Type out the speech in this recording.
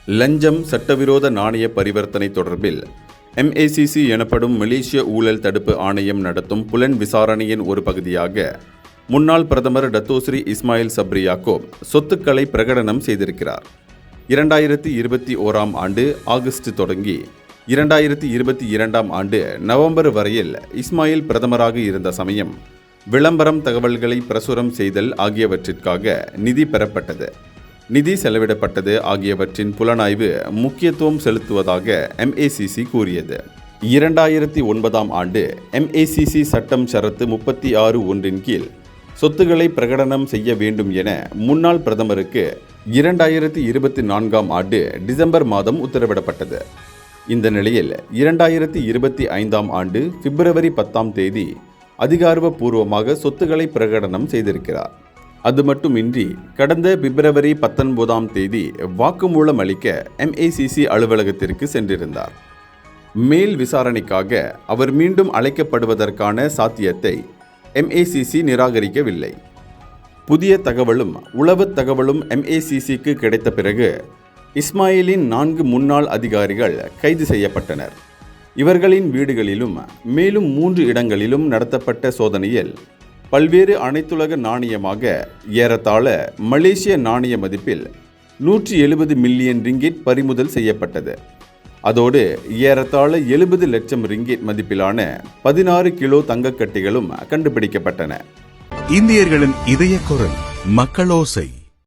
லஞ்சம் சட்டவிரோத நாணய பரிவர்த்தனை தொடர்பில் MACC எனப்படும் மலேசிய ஊழல் தடுப்பு ஆணையம் நடத்தும் புலன் விசாரணையின் ஒரு பகுதியாக முன்னாள் பிரதமர் டத்தோஸ்ரீ இஸ்மாயில் சப்ரி யாக்கூப் சொத்துக்களை பிரகடனம் செய்திருக்கிறார். 2021 ஆண்டு ஆகஸ்ட் தொடங்கி 2022 ஆண்டு நவம்பர் வரையில் இஸ்மாயில் பிரதமராக இருந்த சமயம் விளம்பரம் தகவல்களை பிரசுரம் செய்தல் ஆகியவற்றிற்காக நிதி பெறப்பட்டது, நிதி செலவிடப்பட்டது ஆகியவற்றின் புலனாய்வு முக்கியத்துவம் செலுத்துவதாக MACC கூறியது. 2009 ஆண்டு MACC சட்டம் ஷரத்து 36(1) கீழ் சொத்துக்களை பிரகடனம் செய்ய வேண்டும் என முன்னாள் பிரதமருக்கு 2024 ஆண்டு டிசம்பர் மாதம் உத்தரவிடப்பட்டது. இந்த நிலையில் 2025 ஆண்டு பிப்ரவரி 10 அதிகாரப்பூர்வமாக சொத்துக்களை பிரகடனம் செய்திருக்கிறார். அது மட்டுமின்றி கடந்த பிப்ரவரி 19 வாக்குமூலம் அளிக்க MACC அலுவலகத்திற்கு சென்றிருந்தார். மேல் விசாரணைக்காக அவர் மீண்டும் அழைக்கப்படுவதற்கான சாத்தியத்தை MACC நிராகரிக்கவில்லை. புதிய தகவலும் உளவு தகவலும் MACCக்கு கிடைத்த பிறகு இஸ்மாயிலின் 4 முன்னாள் அதிகாரிகள் கைது செய்யப்பட்டனர். இவர்களின் வீடுகளிலும் மேலும் 3 இடங்களிலும் நடத்தப்பட்ட சோதனையில் பல்வேறு அனைத்துலக நாணயமாக ஏறத்தாழ மலேசிய நாணய மதிப்பில் 170 மில்லியன் ரிங்கிட் பறிமுதல் செய்யப்பட்டது. அதோடு ஏறத்தாழ 70 லட்சம் ரிங்கிட் மதிப்பிலான 16 கிலோ தங்கக்கட்டிகளும் கண்டுபிடிக்கப்பட்டன. இந்தியர்களின் இதய குரல் மக்களோசை.